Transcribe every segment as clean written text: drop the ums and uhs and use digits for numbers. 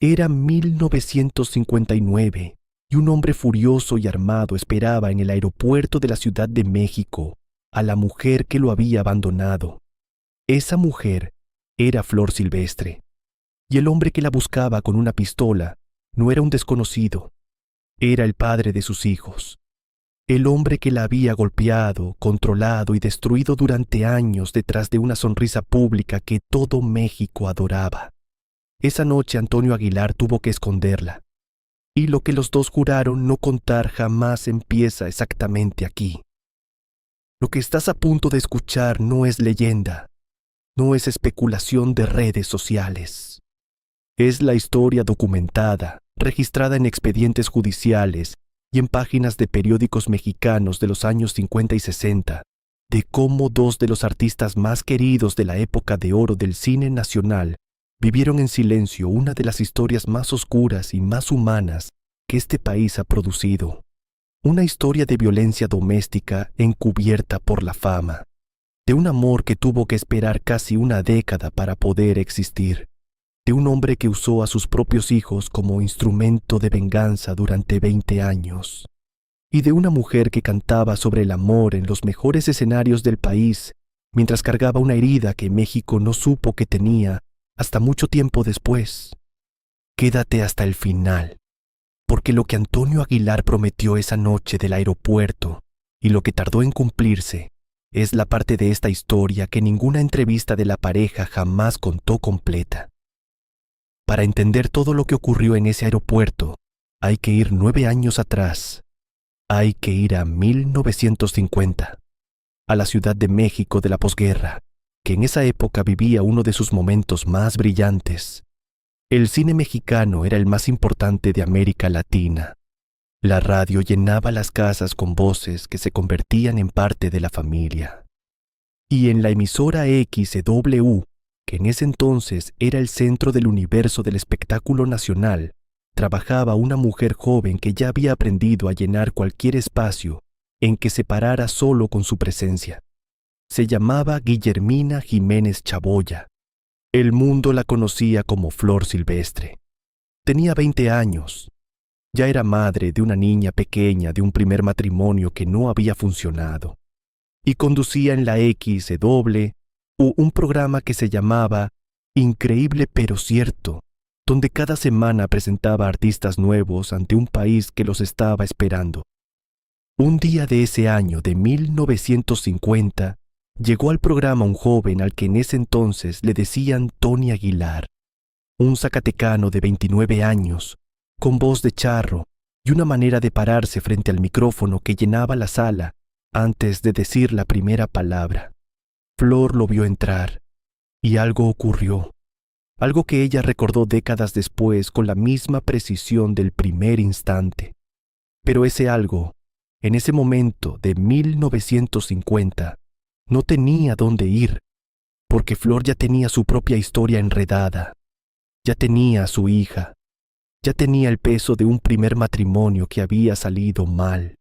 Era 1959 y un hombre furioso y armado esperaba en el aeropuerto de la Ciudad de México a la mujer que lo había abandonado. Esa mujer era Flor Silvestre, y el hombre que la buscaba con una pistola no era un desconocido, era el padre de sus hijos. El hombre que la había golpeado, controlado y destruido durante años detrás de una sonrisa pública que todo México adoraba. Esa noche Antonio Aguilar tuvo que esconderla. Y lo que los dos juraron no contar jamás empieza exactamente aquí. Lo que estás a punto de escuchar no es leyenda, no es especulación de redes sociales. Es la historia documentada, registrada en expedientes judiciales y en páginas de periódicos mexicanos de los años 50 y 60, de cómo dos de los artistas más queridos de la época de oro del cine nacional vivieron en silencio una de las historias más oscuras y más humanas que este país ha producido. Una historia de violencia doméstica encubierta por la fama, de un amor que tuvo que esperar casi una década para poder existir, de un hombre que usó a sus propios hijos como instrumento de venganza durante 20 años, y de una mujer que cantaba sobre el amor en los mejores escenarios del país, mientras cargaba una herida que México no supo que tenía hasta mucho tiempo después. Quédate hasta el final, porque lo que Antonio Aguilar prometió esa noche del aeropuerto y lo que tardó en cumplirse es la parte de esta historia que ninguna entrevista de la pareja jamás contó completa. Para entender todo lo que ocurrió en ese aeropuerto, hay que ir 9 años atrás. Hay que ir a 1950, a la Ciudad de México de la posguerra, que en esa época vivía uno de sus momentos más brillantes. El cine mexicano era el más importante de América Latina. La radio llenaba las casas con voces que se convertían en parte de la familia. Y en la emisora XW, que en ese entonces era el centro del universo del espectáculo nacional, trabajaba una mujer joven que ya había aprendido a llenar cualquier espacio en que se parara solo con su presencia. Se llamaba Guillermina Jiménez Chaboya. El mundo la conocía como Flor Silvestre. Tenía 20 años. Ya era madre de una niña pequeña de un primer matrimonio que no había funcionado. Y conducía en la XW un programa que se llamaba Increíble pero Cierto, donde cada semana presentaba artistas nuevos ante un país que los estaba esperando. Un día de ese año de 1950, llegó al programa un joven al que en ese entonces le decían Tony Aguilar, un zacatecano de 29 años, con voz de charro y una manera de pararse frente al micrófono que llenaba la sala antes de decir la primera palabra. Flor lo vio entrar, y algo ocurrió, algo que ella recordó décadas después con la misma precisión del primer instante. Pero ese algo, en ese momento de 1950, no tenía dónde ir, porque Flor ya tenía su propia historia enredada, ya tenía a su hija, ya tenía el peso de un primer matrimonio que había salido mal.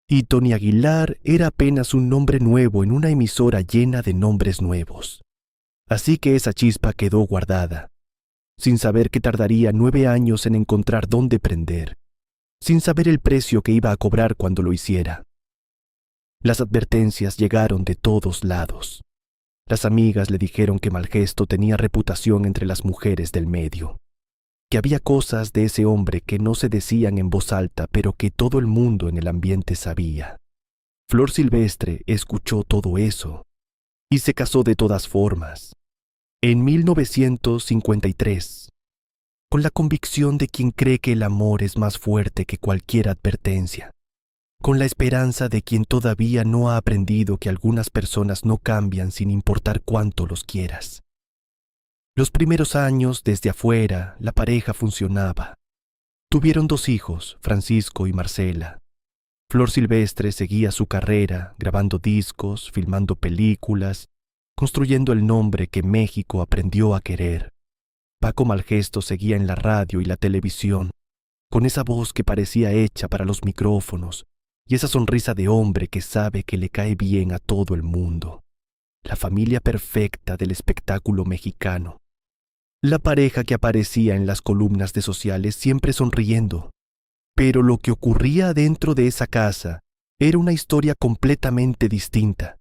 Y Tony Aguilar era apenas un nombre nuevo en una emisora llena de nombres nuevos. Así que esa chispa quedó guardada, sin saber que tardaría 9 años en encontrar dónde prender, sin saber el precio que iba a cobrar cuando lo hiciera. Las advertencias llegaron de todos lados. Las amigas le dijeron que Malgesto tenía reputación entre las mujeres del medio, que había cosas de ese hombre que no se decían en voz alta, pero que todo el mundo en el ambiente sabía. Flor Silvestre escuchó todo eso y se casó de todas formas, en 1953, con la convicción de quien cree que el amor es más fuerte que cualquier advertencia, con la esperanza de quien todavía no ha aprendido que algunas personas no cambian sin importar cuánto los quieras. Los primeros años, desde afuera, la pareja funcionaba. Tuvieron 2 hijos, Francisco y Marcela. Flor Silvestre seguía su carrera, grabando discos, filmando películas, construyendo el nombre que México aprendió a querer. Paco Malgesto seguía en la radio y la televisión, con esa voz que parecía hecha para los micrófonos y esa sonrisa de hombre que sabe que le cae bien a todo el mundo. La familia perfecta del espectáculo mexicano. La pareja que aparecía en las columnas de sociales siempre sonriendo. Pero lo que ocurría dentro de esa casa era una historia completamente distinta.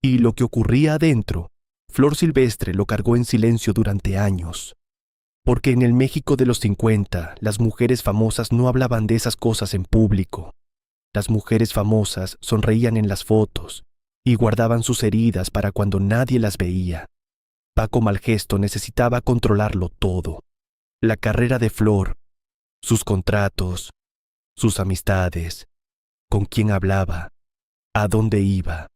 Y lo que ocurría adentro, Flor Silvestre lo cargó en silencio durante años. Porque en el México de los 50, las mujeres famosas no hablaban de esas cosas en público. Las mujeres famosas sonreían en las fotos y guardaban sus heridas para cuando nadie las veía. Paco Malgesto necesitaba controlarlo todo. La carrera de Flor, sus contratos, sus amistades, con quién hablaba, a dónde iba,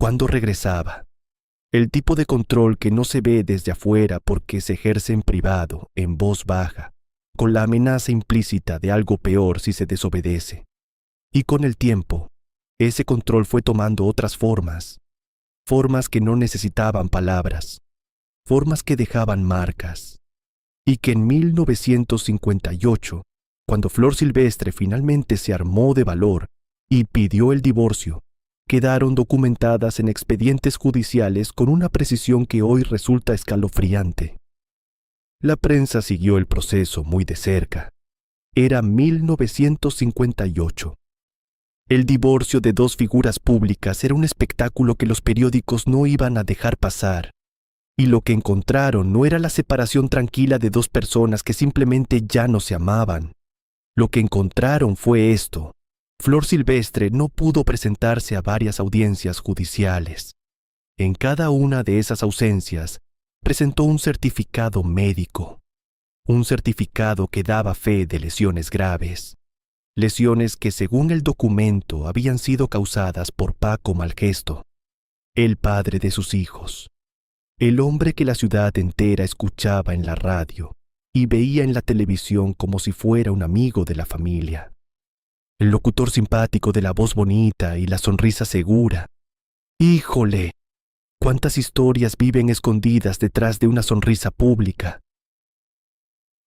cuándo regresaba. El tipo de control que no se ve desde afuera porque se ejerce en privado, en voz baja, con la amenaza implícita de algo peor si se desobedece. Y con el tiempo, ese control fue tomando otras formas, formas que no necesitaban palabras, formas que dejaban marcas. Y que en 1958, cuando Flor Silvestre finalmente se armó de valor y pidió el divorcio, quedaron documentadas en expedientes judiciales con una precisión que hoy resulta escalofriante. La prensa siguió el proceso muy de cerca. Era 1958. El divorcio de dos figuras públicas era un espectáculo que los periódicos no iban a dejar pasar. Y lo que encontraron no era la separación tranquila de dos personas que simplemente ya no se amaban. Lo que encontraron fue esto. Flor Silvestre no pudo presentarse a varias audiencias judiciales. En cada una de esas ausencias, presentó un certificado médico. Un certificado que daba fe de lesiones graves. Lesiones que, según el documento, habían sido causadas por Paco Malgesto, el padre de sus hijos. El hombre que la ciudad entera escuchaba en la radio y veía en la televisión como si fuera un amigo de la familia. El locutor simpático de la voz bonita y la sonrisa segura. ¡Híjole! ¿Cuántas historias viven escondidas detrás de una sonrisa pública?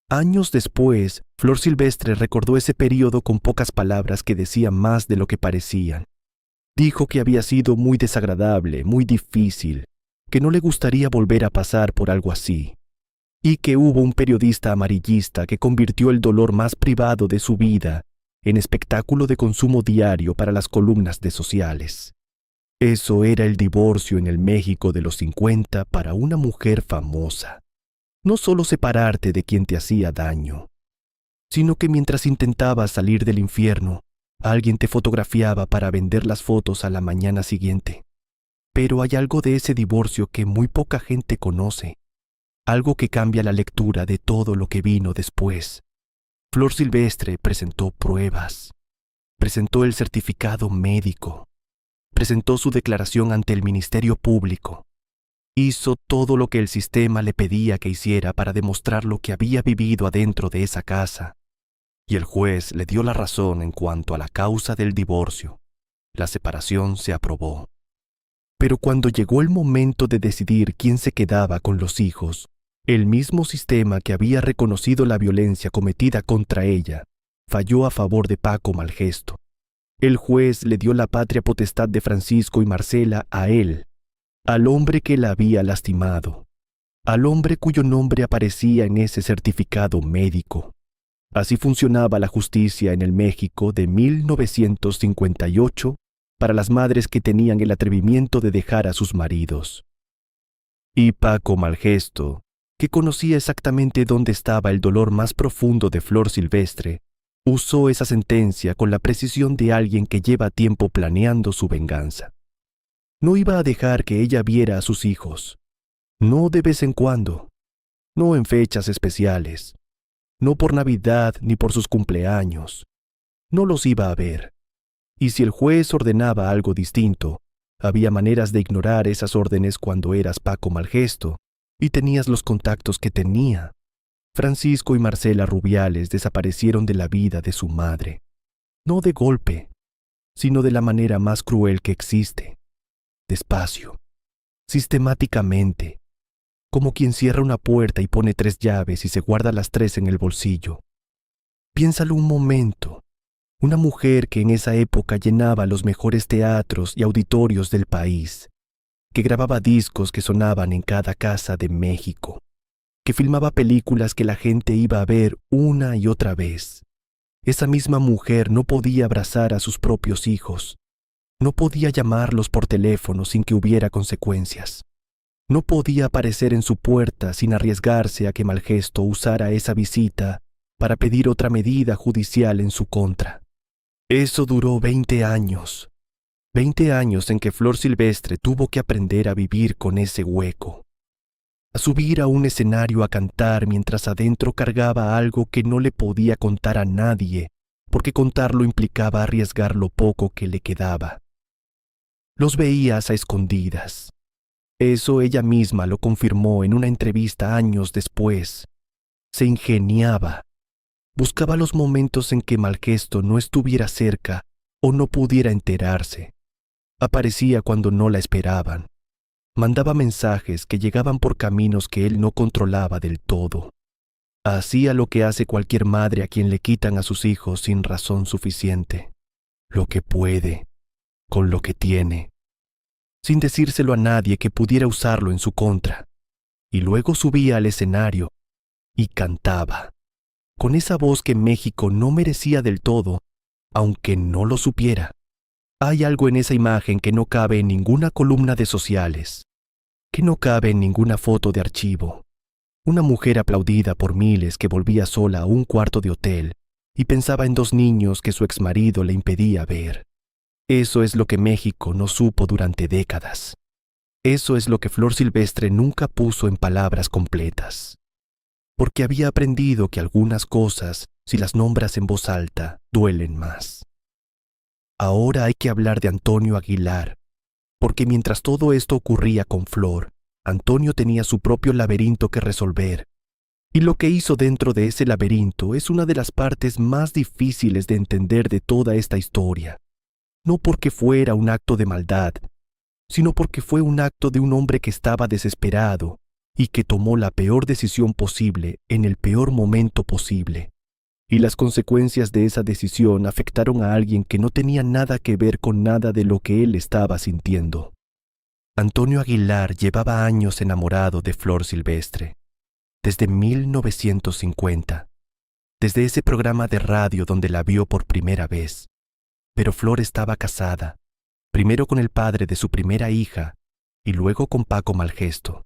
Años después, Flor Silvestre recordó ese período con pocas palabras que decían más de lo que parecían. Dijo que había sido muy desagradable, muy difícil, que no le gustaría volver a pasar por algo así, y que hubo un periodista amarillista que convirtió el dolor más privado de su vida en espectáculo de consumo diario para las columnas de sociales. Eso era el divorcio en el México de los 50 para una mujer famosa. No solo separarte de quien te hacía daño, sino que mientras intentabas salir del infierno, alguien te fotografiaba para vender las fotos a la mañana siguiente. Pero hay algo de ese divorcio que muy poca gente conoce, algo que cambia la lectura de todo lo que vino después. Flor Silvestre presentó pruebas, presentó el certificado médico, presentó su declaración ante el Ministerio Público, hizo todo lo que el sistema le pedía que hiciera para demostrar lo que había vivido adentro de esa casa, y el juez le dio la razón en cuanto a la causa del divorcio. La separación se aprobó. Pero cuando llegó el momento de decidir quién se quedaba con los hijos, el mismo sistema que había reconocido la violencia cometida contra ella, falló a favor de Paco Malgesto. El juez le dio la patria potestad de Francisco y Marcela a él, al hombre que la había lastimado, al hombre cuyo nombre aparecía en ese certificado médico. Así funcionaba la justicia en el México de 1958 para las madres que tenían el atrevimiento de dejar a sus maridos. Y Paco Malgesto, que conocía exactamente dónde estaba el dolor más profundo de Flor Silvestre, usó esa sentencia con la precisión de alguien que lleva tiempo planeando su venganza. No iba a dejar que ella viera a sus hijos, no de vez en cuando, no en fechas especiales, no por Navidad ni por sus cumpleaños. No los iba a ver. Y si el juez ordenaba algo distinto, había maneras de ignorar esas órdenes cuando eras Paco Malgesto y tenías los contactos que tenía. Francisco y Marcela Rubiales desaparecieron de la vida de su madre, no de golpe, sino de la manera más cruel que existe, despacio, sistemáticamente, como quien cierra una puerta y pone 3 llaves y se guarda las 3 en el bolsillo. Piénsalo un momento. Una mujer que en esa época llenaba los mejores teatros y auditorios del país, que grababa discos que sonaban en cada casa de México, que filmaba películas que la gente iba a ver una y otra vez. Esa misma mujer no podía abrazar a sus propios hijos, no podía llamarlos por teléfono sin que hubiera consecuencias. No podía aparecer en su puerta sin arriesgarse a que Malgesto usara esa visita para pedir otra medida judicial en su contra. Eso duró 20 años. 20 años en que Flor Silvestre tuvo que aprender a vivir con ese hueco. A subir a un escenario a cantar mientras adentro cargaba algo que no le podía contar a nadie, porque contarlo implicaba arriesgar lo poco que le quedaba. Los veías a escondidas. Eso ella misma lo confirmó en una entrevista años después. Se ingeniaba. Buscaba los momentos en que Malgesto no estuviera cerca o no pudiera enterarse. Aparecía cuando no la esperaban. Mandaba mensajes que llegaban por caminos que él no controlaba del todo. Hacía lo que hace cualquier madre a quien le quitan a sus hijos sin razón suficiente. Lo que puede, con lo que tiene, sin decírselo a nadie que pudiera usarlo en su contra. Y luego subía al escenario y cantaba, con esa voz que México no merecía del todo, aunque no lo supiera. Hay algo en esa imagen que no cabe en ninguna columna de sociales, que no cabe en ninguna foto de archivo. Una mujer aplaudida por miles que volvía sola a un cuarto de hotel y pensaba en 2 niños que su exmarido le impedía ver. Eso es lo que México no supo durante décadas. Eso es lo que Flor Silvestre nunca puso en palabras completas. Porque había aprendido que algunas cosas, si las nombras en voz alta, duelen más. Ahora hay que hablar de Antonio Aguilar, porque mientras todo esto ocurría con Flor, Antonio tenía su propio laberinto que resolver, y lo que hizo dentro de ese laberinto es una de las partes más difíciles de entender de toda esta historia. No porque fuera un acto de maldad, sino porque fue un acto de un hombre que estaba desesperado y que tomó la peor decisión posible en el peor momento posible. Y las consecuencias de esa decisión afectaron a alguien que no tenía nada que ver con nada de lo que él estaba sintiendo. Antonio Aguilar llevaba años enamorado de Flor Silvestre, desde 1950, desde ese programa de radio donde la vio por primera vez. Pero Flor estaba casada, primero con el padre de su primera hija y luego con Paco Malgesto.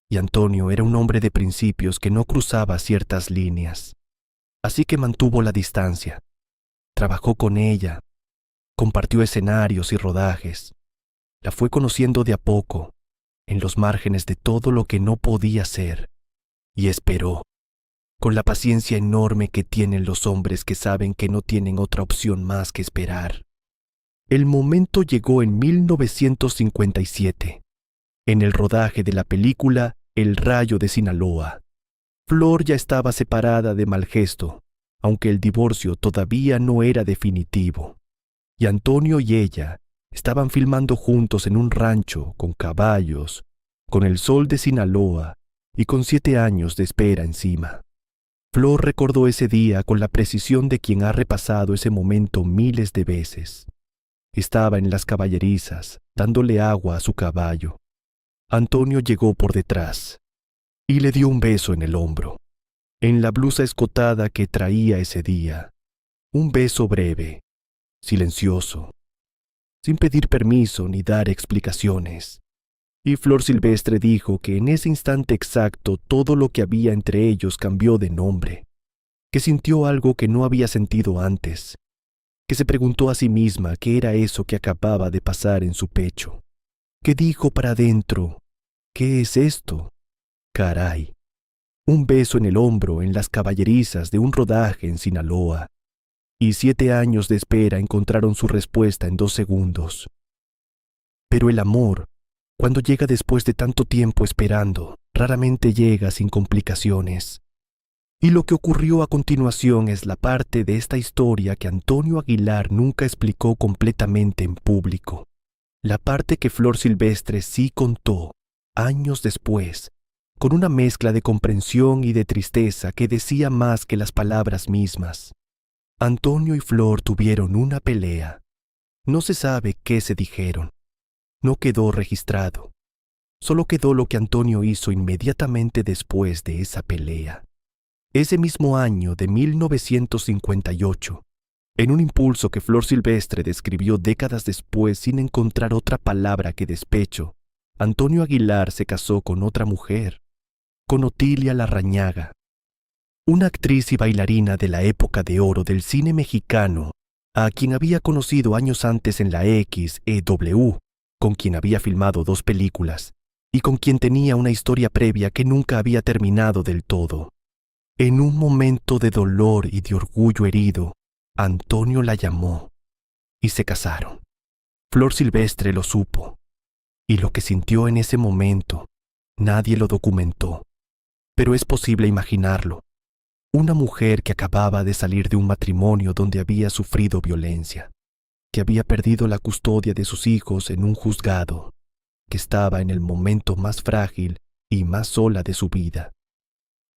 Y Antonio era un hombre de principios que no cruzaba ciertas líneas. Así que mantuvo la distancia. Trabajó con ella, compartió escenarios y rodajes. La fue conociendo de a poco, en los márgenes de todo lo que no podía ser. Y esperó, con la paciencia enorme que tienen los hombres que saben que no tienen otra opción más que esperar. El momento llegó en 1957, en el rodaje de la película El Rayo de Sinaloa. Flor ya estaba separada de Malgesto, aunque el divorcio todavía no era definitivo. Y Antonio y ella estaban filmando juntos en un rancho con caballos, con el sol de Sinaloa y con 7 años de espera encima. Flor recordó ese día con la precisión de quien ha repasado ese momento miles de veces. Estaba en las caballerizas, dándole agua a su caballo. Antonio llegó por detrás y le dio un beso en el hombro, en la blusa escotada que traía ese día. Un beso breve, silencioso, sin pedir permiso ni dar explicaciones. Y Flor Silvestre dijo que en ese instante exacto todo lo que había entre ellos cambió de nombre, que sintió algo que no había sentido antes, que se preguntó a sí misma qué era eso que acababa de pasar en su pecho, que dijo para adentro, ¿qué es esto? Caray. Un beso en el hombro en las caballerizas de un rodaje en Sinaloa. Y 7 años de espera encontraron su respuesta en 2 segundos. Pero el amor, cuando llega después de tanto tiempo esperando, raramente llega sin complicaciones. Y lo que ocurrió a continuación es la parte de esta historia que Antonio Aguilar nunca explicó completamente en público. La parte que Flor Silvestre sí contó, años después, con una mezcla de comprensión y de tristeza que decía más que las palabras mismas. Antonio y Flor tuvieron una pelea. No se sabe qué se dijeron. No quedó registrado. Solo quedó lo que Antonio hizo inmediatamente después de esa pelea. Ese mismo año de 1958, en un impulso que Flor Silvestre describió décadas después sin encontrar otra palabra que despecho, Antonio Aguilar se casó con otra mujer, con Otilia Larrañaga, una actriz y bailarina de la época de oro del cine mexicano, a quien había conocido años antes en la XEW, con quien había filmado 2 películas, y con quien tenía una historia previa que nunca había terminado del todo. En un momento de dolor y de orgullo herido, Antonio la llamó y se casaron. Flor Silvestre lo supo, y lo que sintió en ese momento, nadie lo documentó, pero es posible imaginarlo. Una mujer que acababa de salir de un matrimonio donde había sufrido violencia, que había perdido la custodia de sus hijos en un juzgado, que estaba en el momento más frágil y más sola de su vida,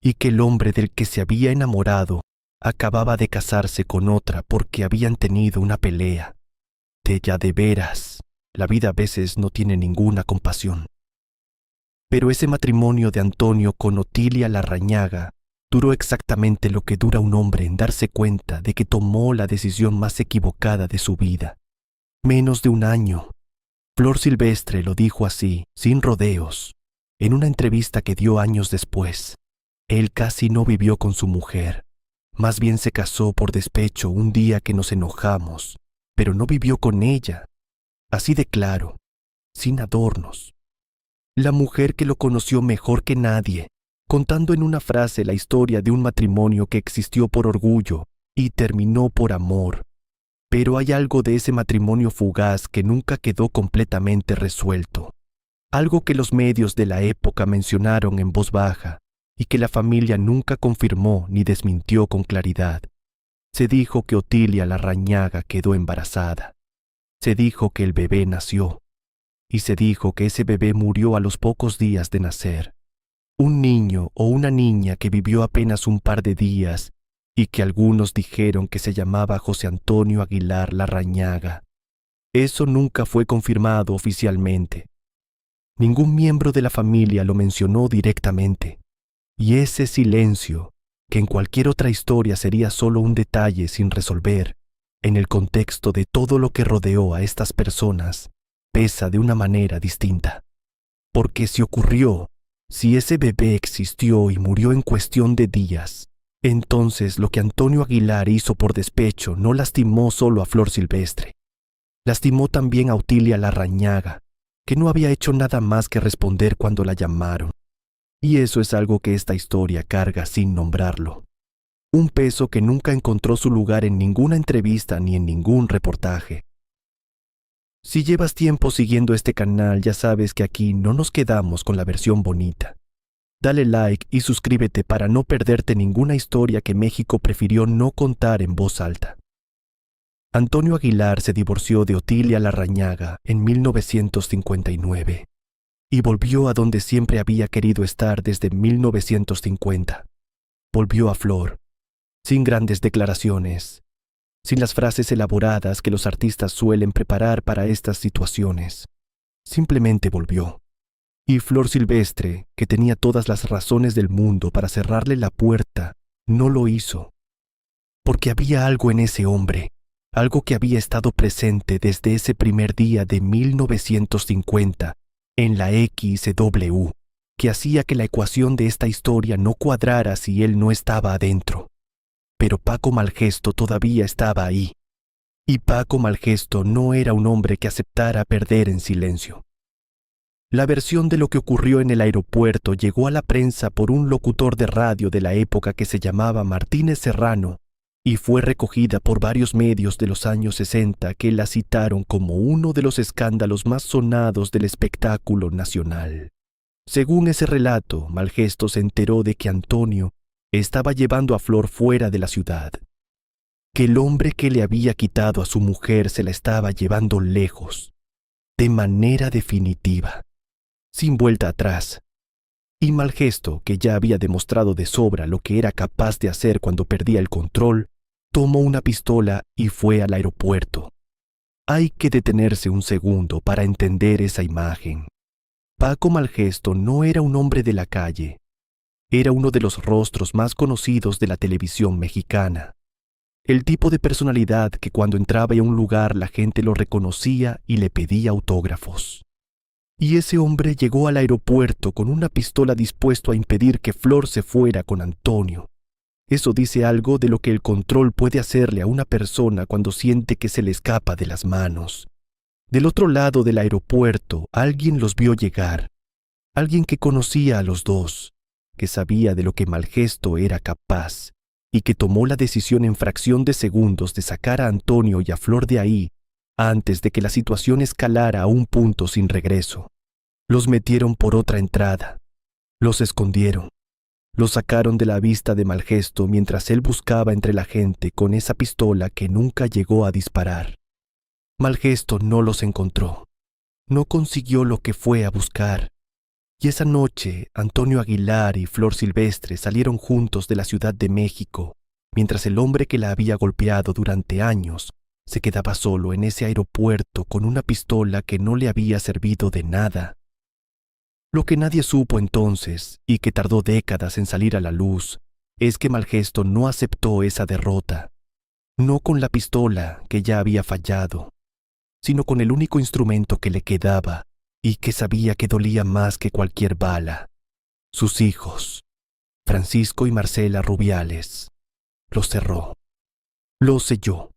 y que el hombre del que se había enamorado acababa de casarse con otra porque habían tenido una pelea. De veras, la vida a veces no tiene ninguna compasión. Pero ese matrimonio de Antonio con Otilia Larrañaga duró exactamente lo que dura un hombre en darse cuenta de que tomó la decisión más equivocada de su vida. Menos de un año. Flor Silvestre lo dijo así, sin rodeos, en una entrevista que dio años después. Él casi no vivió con su mujer. Más bien se casó por despecho un día que nos enojamos, pero no vivió con ella. Así de claro, sin adornos. La mujer que lo conoció mejor que nadie, contando en una frase la historia de un matrimonio que existió por orgullo y terminó por amor. Pero hay algo de ese matrimonio fugaz que nunca quedó completamente resuelto. Algo que los medios de la época mencionaron en voz baja y que la familia nunca confirmó ni desmintió con claridad. Se dijo que Otilia Larrañaga quedó embarazada. Se dijo que el bebé nació. Y se dijo que ese bebé murió a los pocos días de nacer. Un niño o una niña que vivió apenas un par de días y que algunos dijeron que se llamaba José Antonio Aguilar Larrañaga. Eso nunca fue confirmado oficialmente. Ningún miembro de la familia lo mencionó directamente. Y ese silencio, que en cualquier otra historia sería solo un detalle sin resolver, en el contexto de todo lo que rodeó a estas personas, pesa de una manera distinta. Porque si ocurrió, si ese bebé existió y murió en cuestión de días, entonces lo que Antonio Aguilar hizo por despecho no lastimó solo a Flor Silvestre. Lastimó también a Otilia Larrañaga, que no había hecho nada más que responder cuando la llamaron. Y eso es algo que esta historia carga sin nombrarlo. Un peso que nunca encontró su lugar en ninguna entrevista ni en ningún reportaje. Si llevas tiempo siguiendo este canal, ya sabes que aquí no nos quedamos con la versión bonita. Dale like y suscríbete para no perderte ninguna historia que México prefirió no contar en voz alta. Antonio Aguilar se divorció de Otilia Larrañaga en 1959 y volvió a donde siempre había querido estar desde 1950. Volvió a Flor, sin grandes declaraciones, sin las frases elaboradas que los artistas suelen preparar para estas situaciones. Simplemente volvió. Y Flor Silvestre, que tenía todas las razones del mundo para cerrarle la puerta, no lo hizo. Porque había algo en ese hombre, algo que había estado presente desde ese primer día de 1950 en la XW, que hacía que la ecuación de esta historia no cuadrara si él no estaba adentro. Pero Paco Malgesto todavía estaba ahí. Y Paco Malgesto no era un hombre que aceptara perder en silencio. La versión de lo que ocurrió en el aeropuerto llegó a la prensa por un locutor de radio de la época que se llamaba Martínez Serrano y fue recogida por varios medios de los años 60 que la citaron como uno de los escándalos más sonados del espectáculo nacional. Según ese relato, Malgesto se enteró de que Antonio estaba llevando a Flor fuera de la ciudad, que el hombre que le había quitado a su mujer se la estaba llevando lejos, de manera definitiva, sin vuelta atrás. Y Malgesto, que ya había demostrado de sobra lo que era capaz de hacer cuando perdía el control, tomó una pistola y fue al aeropuerto. Hay que detenerse un segundo para entender esa imagen. Paco Malgesto no era un hombre de la calle. Era uno de los rostros más conocidos de la televisión mexicana. El tipo de personalidad que cuando entraba a un lugar la gente lo reconocía y le pedía autógrafos. Y ese hombre llegó al aeropuerto con una pistola dispuesto a impedir que Flor se fuera con Antonio. Eso dice algo de lo que el control puede hacerle a una persona cuando siente que se le escapa de las manos. Del otro lado del aeropuerto, alguien los vio llegar. Alguien que conocía a los dos, que sabía de lo que Malgesto era capaz y que tomó la decisión en fracción de segundos de sacar a Antonio y a Flor de ahí antes de que la situación escalara a un punto sin regreso. Los metieron por otra entrada. Los escondieron. Los sacaron de la vista de Malgesto mientras él buscaba entre la gente con esa pistola que nunca llegó a disparar. Malgesto no los encontró. No consiguió lo que fue a buscar. Y esa noche, Antonio Aguilar y Flor Silvestre salieron juntos de la Ciudad de México, mientras el hombre que la había golpeado durante años se quedaba solo en ese aeropuerto con una pistola que no le había servido de nada. Lo que nadie supo entonces, y que tardó décadas en salir a la luz, es que Malgesto no aceptó esa derrota, no con la pistola que ya había fallado, sino con el único instrumento que le quedaba y que sabía que dolía más que cualquier bala: sus hijos, Francisco y Marcela Rubiales. Los cerró, los selló,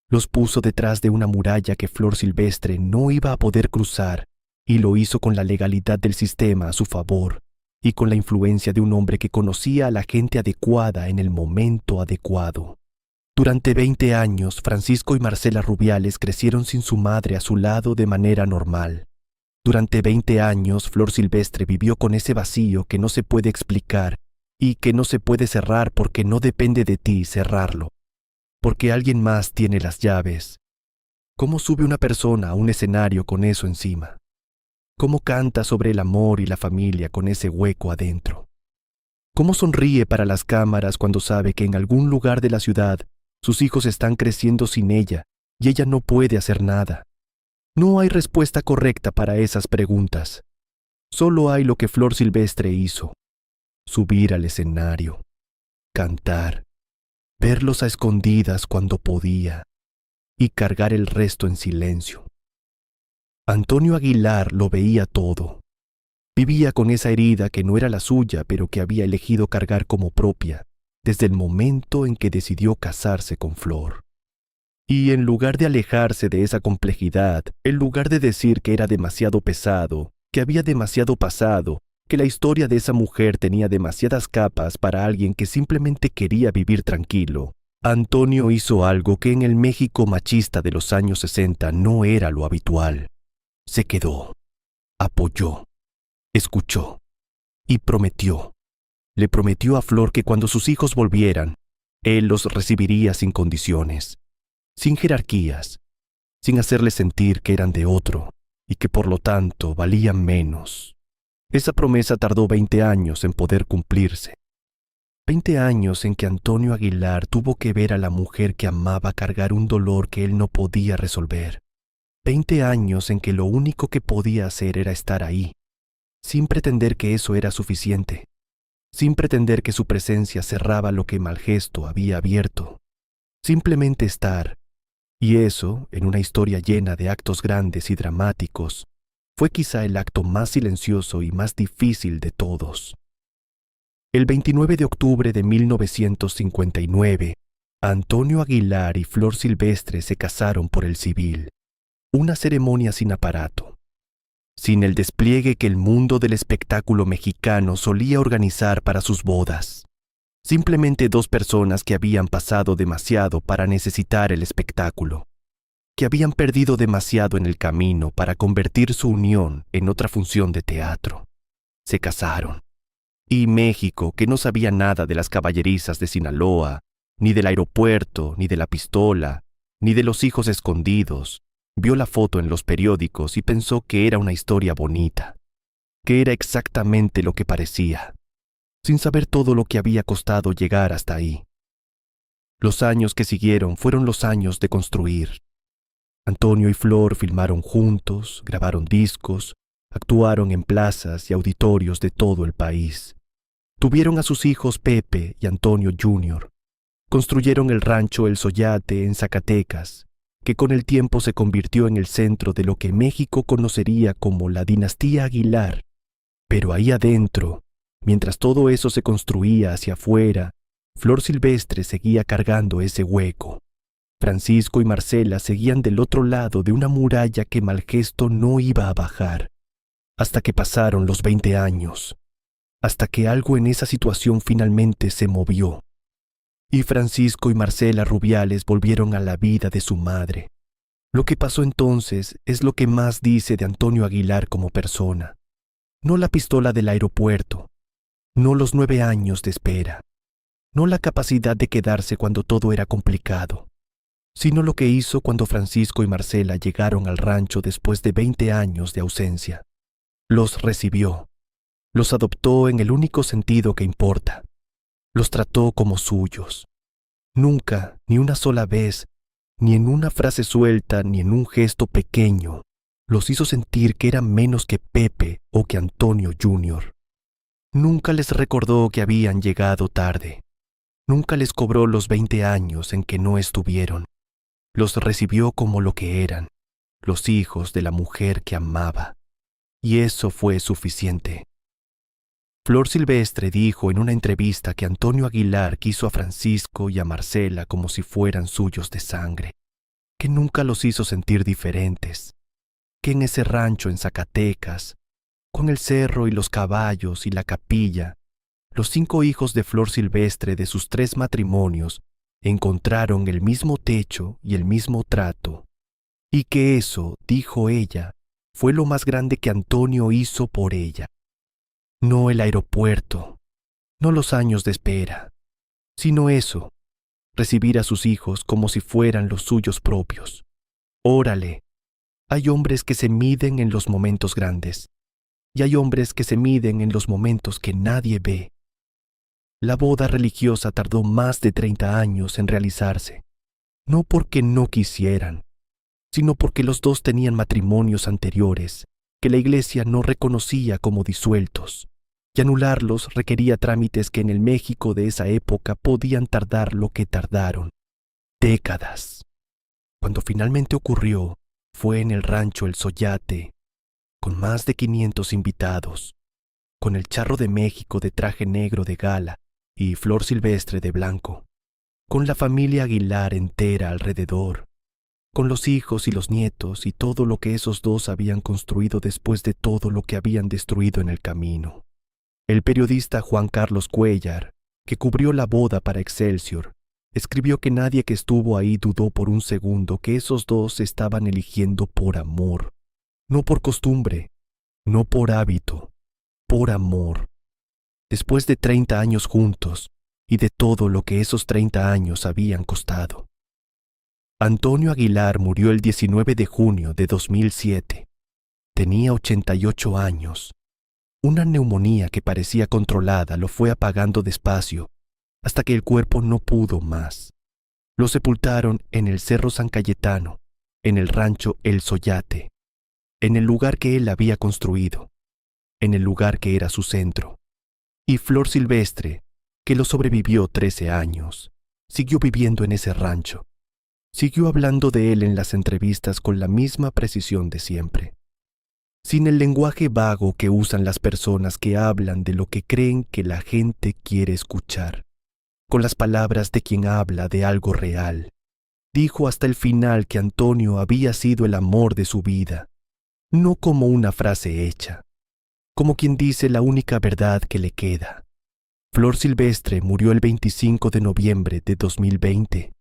los puso detrás de una muralla que Flor Silvestre no iba a poder cruzar, y lo hizo con la legalidad del sistema a su favor y con la influencia de un hombre que conocía a la gente adecuada en el momento adecuado. Durante 20 años, Francisco y Marcela Rubiales crecieron sin su madre a su lado de manera normal. Durante 20 años, Flor Silvestre vivió con ese vacío que no se puede explicar y que no se puede cerrar porque no depende de ti cerrarlo, porque alguien más tiene las llaves. ¿Cómo sube una persona a un escenario con eso encima? ¿Cómo canta sobre el amor y la familia con ese hueco adentro? ¿Cómo sonríe para las cámaras cuando sabe que en algún lugar de la ciudad sus hijos están creciendo sin ella y ella no puede hacer nada? No hay respuesta correcta para esas preguntas. Solo hay lo que Flor Silvestre hizo: subir al escenario, cantar, verlos a escondidas cuando podía y cargar el resto en silencio. Antonio Aguilar lo veía todo. Vivía con esa herida que no era la suya, pero que había elegido cargar como propia desde el momento en que decidió casarse con Flor. Y en lugar de alejarse de esa complejidad, en lugar de decir que era demasiado pesado, que había demasiado pasado, que la historia de esa mujer tenía demasiadas capas para alguien que simplemente quería vivir tranquilo, Antonio hizo algo que en el México machista de los años 60 no era lo habitual. Se quedó, apoyó, escuchó y prometió. Le prometió a Flor que cuando sus hijos volvieran, él los recibiría sin condiciones, sin jerarquías, sin hacerles sentir que eran de otro y que por lo tanto valían menos. Esa promesa tardó 20 años en poder cumplirse. 20 años en que Antonio Aguilar tuvo que ver a la mujer que amaba cargar un dolor que él no podía resolver. 20 años en que lo único que podía hacer era estar ahí, sin pretender que eso era suficiente, sin pretender que su presencia cerraba lo que Malgesto había abierto. Simplemente estar. Y eso, en una historia llena de actos grandes y dramáticos, fue quizá el acto más silencioso y más difícil de todos. El 29 de octubre de 1959, Antonio Aguilar y Flor Silvestre se casaron por el civil. Una ceremonia sin aparato, sin el despliegue que el mundo del espectáculo mexicano solía organizar para sus bodas. Simplemente dos personas que habían pasado demasiado para necesitar el espectáculo, que habían perdido demasiado en el camino para convertir su unión en otra función de teatro. Se casaron. Y México, que no sabía nada de las caballerizas de Sinaloa, ni del aeropuerto, ni de la pistola, ni de los hijos escondidos, vio la foto en los periódicos y pensó que era una historia bonita, que era exactamente lo que parecía, sin saber todo lo que había costado llegar hasta ahí. Los años que siguieron fueron los años de construir. Antonio y Flor filmaron juntos, grabaron discos, Actuaron en plazas y auditorios de todo el país. Tuvieron a sus hijos Pepe y Antonio Jr. Construyeron el rancho El Soyate en Zacatecas, que con el tiempo se convirtió en el centro de lo que México conocería como la dinastía Aguilar. Pero ahí adentro, mientras todo eso se construía hacia afuera, Flor Silvestre seguía cargando ese hueco. Francisco y Marcela seguían del otro lado de una muralla que Malgesto no iba a bajar, hasta que pasaron los 20 años, hasta que algo en esa situación finalmente se movió. Y Francisco y Marcela Rubiales volvieron a la vida de su madre. Lo que pasó entonces es lo que más dice de Antonio Aguilar como persona. No la pistola del aeropuerto, no los 9 años de espera, no la capacidad de quedarse cuando todo era complicado, sino lo que hizo cuando Francisco y Marcela llegaron al rancho después de 20 años de ausencia. Los recibió, los adoptó en el único sentido que importa, los trató como suyos. Nunca, ni una sola vez, ni en una frase suelta, ni en un gesto pequeño, los hizo sentir que eran menos que Pepe o que Antonio Jr. Nunca les recordó que habían llegado tarde. Nunca les cobró los 20 años en que no estuvieron. Los recibió como lo que eran, los hijos de la mujer que amaba. Y eso fue suficiente. Flor Silvestre dijo en una entrevista que Antonio Aguilar quiso a Francisco y a Marcela como si fueran suyos de sangre, que nunca los hizo sentir diferentes, que en ese rancho en Zacatecas, con el cerro y los caballos y la capilla, los 5 hijos de Flor Silvestre de sus 3 matrimonios encontraron el mismo techo y el mismo trato, y que eso, dijo ella, fue lo más grande que Antonio hizo por ella. No el aeropuerto, no los años de espera, sino eso, recibir a sus hijos como si fueran los suyos propios. Órale, hay hombres que se miden en los momentos grandes, y hay hombres que se miden en los momentos que nadie ve. La boda religiosa tardó más de 30 años en realizarse, no porque no quisieran, sino porque los dos tenían matrimonios anteriores que la iglesia no reconocía como disueltos, y anularlos requería trámites que en el México de esa época podían tardar lo que tardaron, décadas. Cuando finalmente ocurrió, fue en el rancho El Soyate, con más de 500 invitados, con el charro de México de traje negro de gala y Flor Silvestre de blanco, con la familia Aguilar entera alrededor, con los hijos y los nietos y todo lo que esos dos habían construido después de todo lo que habían destruido en el camino. El periodista Juan Carlos Cuéllar, que cubrió la boda para Excelsior, escribió que nadie que estuvo ahí dudó por un segundo que esos dos se estaban eligiendo por amor, no por costumbre, no por hábito, por amor. Después de 30 años juntos y de todo lo que esos 30 años habían costado. Antonio Aguilar murió el 19 de junio de 2007. Tenía 88 años. Una neumonía que parecía controlada lo fue apagando despacio hasta que el cuerpo no pudo más. Lo sepultaron en el Cerro San Cayetano, en el rancho El Soyate, en el lugar que él había construido, en el lugar que era su centro. Y Flor Silvestre, que lo sobrevivió 13 años, siguió viviendo en ese rancho. Siguió hablando de él en las entrevistas con la misma precisión de siempre, sin el lenguaje vago que usan las personas que hablan de lo que creen que la gente quiere escuchar, con las palabras de quien habla de algo real. Dijo hasta el final que Antonio había sido el amor de su vida, no como una frase hecha, como quien dice la única verdad que le queda. Flor Silvestre murió el 25 de noviembre de 2020.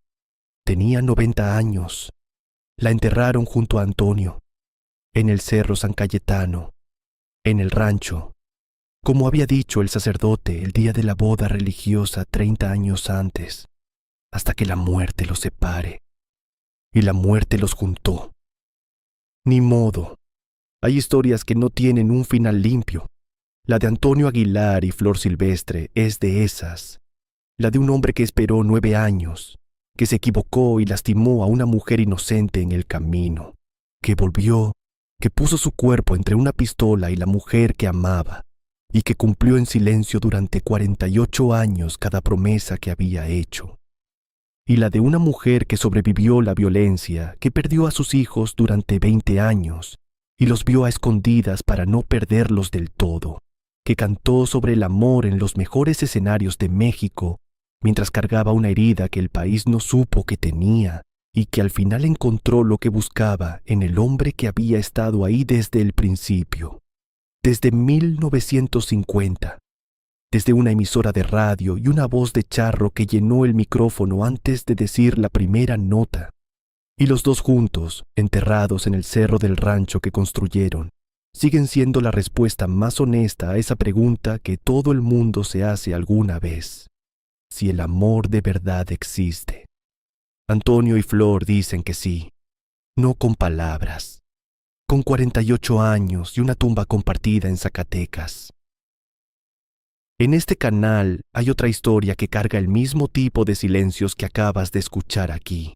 Tenía 90 años. La enterraron junto a Antonio, en el Cerro San Cayetano, en el rancho, como había dicho el sacerdote el día de la boda religiosa 30 años antes, hasta que la muerte los separe. Y la muerte los juntó. Ni modo. Hay historias que no tienen un final limpio. La de Antonio Aguilar y Flor Silvestre es de esas. La de un hombre que esperó 9 años, que se equivocó y lastimó a una mujer inocente en el camino, que volvió que puso su cuerpo entre una pistola y la mujer que amaba, y que cumplió en silencio durante 48 años cada promesa que había hecho. Y la de una mujer que sobrevivió la violencia, que perdió a sus hijos durante 20 años, y los vio a escondidas para no perderlos del todo, que cantó sobre el amor en los mejores escenarios de México, mientras cargaba una herida que el país no supo que tenía, y que al final encontró lo que buscaba en el hombre que había estado ahí desde el principio, desde 1950, desde una emisora de radio y una voz de charro que llenó el micrófono antes de decir la primera nota. Y los dos juntos, enterrados en el cerro del rancho que construyeron, siguen siendo la respuesta más honesta a esa pregunta que todo el mundo se hace alguna vez: si el amor de verdad existe. Antonio y Flor dicen que sí, no con palabras, con 48 años y una tumba compartida en Zacatecas. En este canal hay otra historia que carga el mismo tipo de silencios que acabas de escuchar aquí.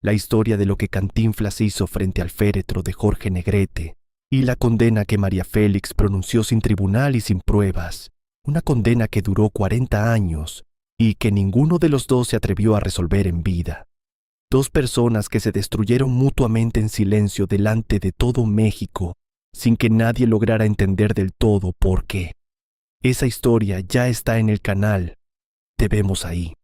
La historia de lo que Cantinflas hizo frente al féretro de Jorge Negrete y la condena que María Félix pronunció sin tribunal y sin pruebas, una condena que duró 40 años y que ninguno de los dos se atrevió a resolver en vida. Dos personas que se destruyeron mutuamente en silencio delante de todo México, sin que nadie lograra entender del todo por qué. Esa historia ya está en el canal. Te vemos ahí.